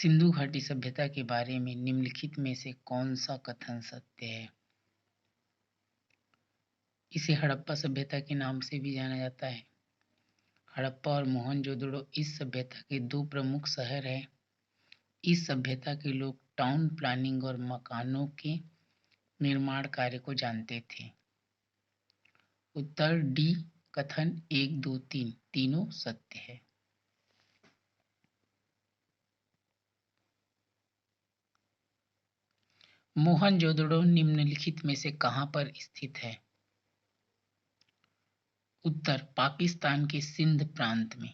सिंधु घाटी सभ्यता के बारे में निम्नलिखित में से कौन सा कथन सत्य है? इसे हड़प्पा सभ्यता के नाम से भी जाना जाता है। हड़प्पा और मोहनजोदड़ो इस सभ्यता के दो प्रमुख शहर हैं। इस सभ्यता के लोग टाउन प्लानिंग और मकानों के निर्माण कार्य को जानते थे। उत्तर डी कथन 1, 2, 3 तीनों सत्य है। मोहनजोदड़ो निम्नलिखित में से कहां पर स्थित है? उत्तर पाकिस्तान के सिंध प्रांत में।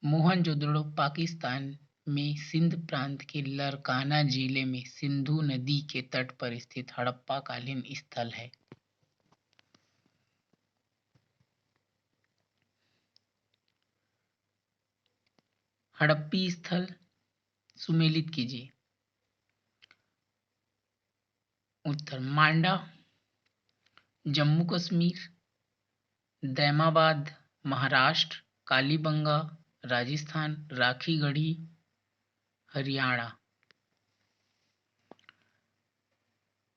मोहनजोदड़ो पाकिस्तान में सिंध प्रांत के लरकाना जिले में सिंधु नदी के तट पर स्थित हड़प्पाकालीन स्थल है। हड़प्पी स्थल सुमेलित कीजिए। उत्तर मांडा, जम्मू कश्मीर, दैमाबाद महाराष्ट्र, कालीबंगा राजस्थान, राखीगढ़ी हरियाणा।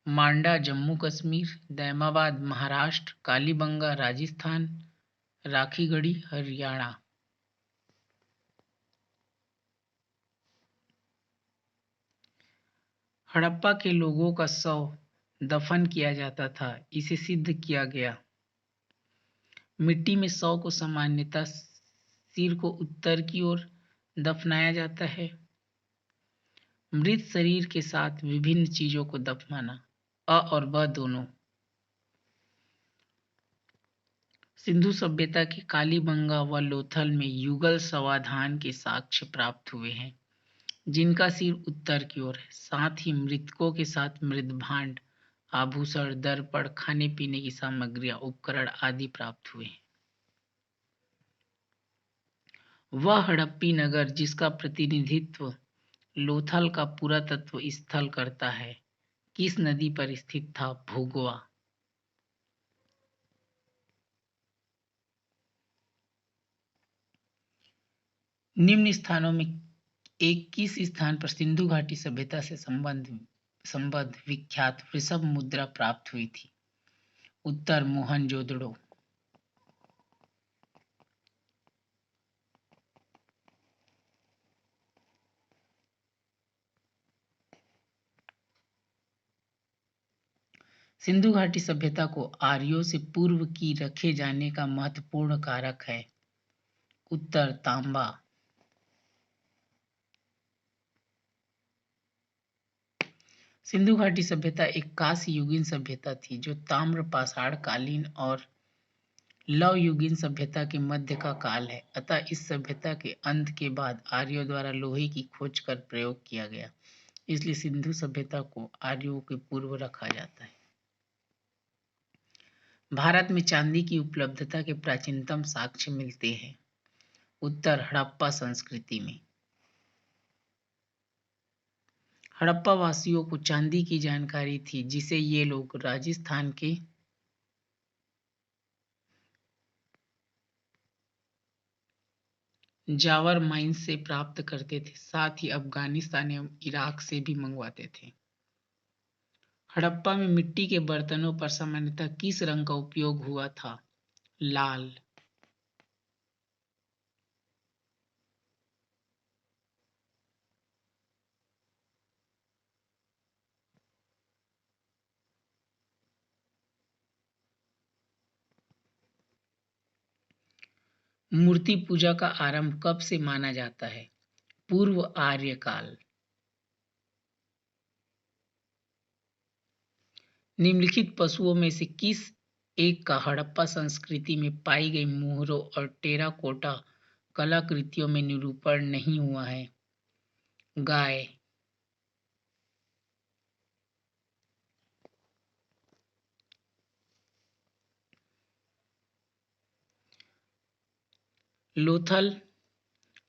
मांडा जम्मू कश्मीर, दैमाबाद महाराष्ट्र, कालीबंगा राजस्थान, राखीगढ़ी हरियाणा। हड़प्पा के लोगों का शव दफन किया जाता था, इसे सिद्ध किया गया। मिट्टी में शव को सामान्यतः सिर को उत्तर की ओर दफनाया जाता है। मृत शरीर के साथ विभिन्न चीजों को दफनाना, अ और ब दोनों। सिंधु सभ्यता के कालीबंगा व लोथल में युगल समाधान के साक्ष्य प्राप्त हुए हैं, जिनका सिर उत्तर की ओर है। साथ ही मृतकों के साथ मृदभांड, आभूषण, दर्पण, खाने पीने की सामग्रियां, उपकरण आदि प्राप्त हुए हैं। वह हड़प्पी नगर जिसका प्रतिनिधित्व लोथल का पुरातत्व स्थल करता है, किस नदी पर स्थित था? भोगवा। निम्न स्थानों में एक किस स्थान पर सिंधु घाटी सभ्यता से संबद्ध विख्यात वृषभ मुद्रा प्राप्त हुई थी? उत्तर मोहनजोदड़ो। सिंधु घाटी सभ्यता को आर्यों से पूर्व की रखे जाने का महत्वपूर्ण कारक है। उत्तर तांबा। सिंधु घाटी सभ्यता एक कांस्य युगीन सभ्यता थी जो ताम्र पाषाण कालीन और लव युगीन सभ्यता के मध्य का काल है। अतः इस सभ्यता के अंत के बाद आर्यों द्वारा लोहे की खोज कर प्रयोग किया गया, इसलिए सिंधु सभ्यता को आर्यों के पूर्व रखा जाता है। भारत में चांदी की उपलब्धता के प्राचीनतम साक्ष्य मिलते हैं। उत्तर हड़प्पा संस्कृति में। हड़प्पा वासियों को चांदी की जानकारी थी, जिसे ये लोग राजस्थान के जावर माइंस से प्राप्त करते थे, साथ ही अफगानिस्तान एवं इराक से भी मंगवाते थे। हड़प्पा में मिट्टी के बर्तनों पर सामान्यतः किस रंग का उपयोग हुआ था? लाल। मूर्ति पूजा का आरंभ कब से माना जाता है? पूर्व आर्य काल। निम्नलिखित पशुओं में से किस एक का हड़प्पा संस्कृति में पाई गई मोहरों और टेराकोटा कलाकृतियों में निरूपण नहीं हुआ है? गाय। लोथल,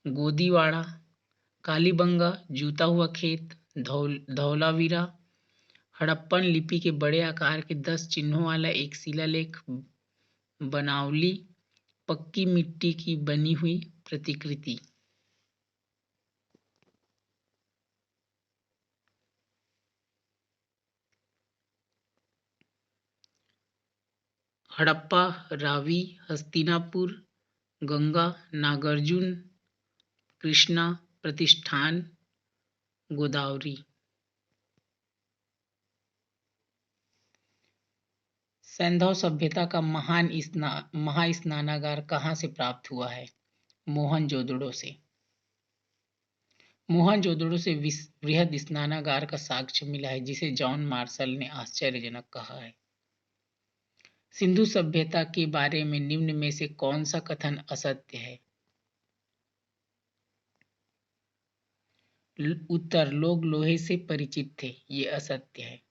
गोदीवाड़ा, कालीबंगा, जूता हुआ खेत, धौलावीरा। हड़प्पन लिपि के बड़े आकार के 10 चिन्हों वाला एक शिलालेख। बनावली, पक्की मिट्टी की बनी हुई प्रतिकृति। हड़प्पा, रावी, हस्तिनापुर, गंगा, नागार्जुन, कृष्णा, प्रतिष्ठान, गोदावरी। सैंधव सभ्यता का महास्नानागार कहाँ से प्राप्त हुआ है? मोहनजोदड़ो से। मोहनजोदड़ो से बृहद स्नानागार का साक्ष्य मिला है, जिसे जॉन मार्शल ने आश्चर्यजनक कहा है। सिंधु सभ्यता के बारे में निम्न में से कौन सा कथन असत्य है? उत्तर, लोग लोहे से परिचित थे। ये असत्य है।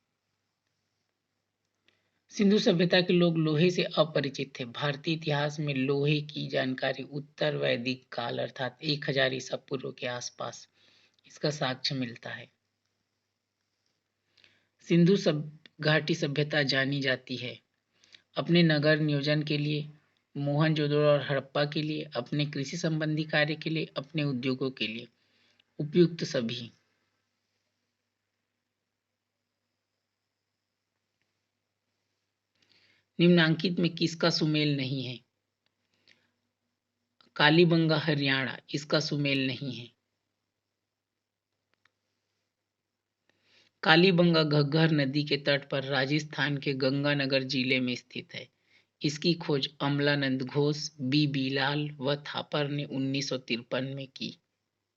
सिंधु सभ्यता के लोग लोहे से अपरिचित थे। भारतीय इतिहास में लोहे की जानकारी उत्तर वैदिक काल अर्थात 1000 ईसा पूर्व के आसपास इसका साक्ष्य मिलता है। सिंधु घाटी सभ्यता जानी जाती है अपने नगर नियोजन के लिए, मोहनजोदड़ो और हड़प्पा के लिए, अपने कृषि संबंधी कार्य के लिए, अपने उद्योगों के लिए। उपयुक्त सभी। निम्नांकित में किसका सुमेल नहीं है? कालीबंगा हरियाणा, इसका सुमेल नहीं है। कालीबंगा घग्गर नदी के तट पर राजस्थान के गंगानगर जिले में स्थित है। इसकी खोज अमलानंद घोष, बी. बी. लाल व थापर ने 1953 में की।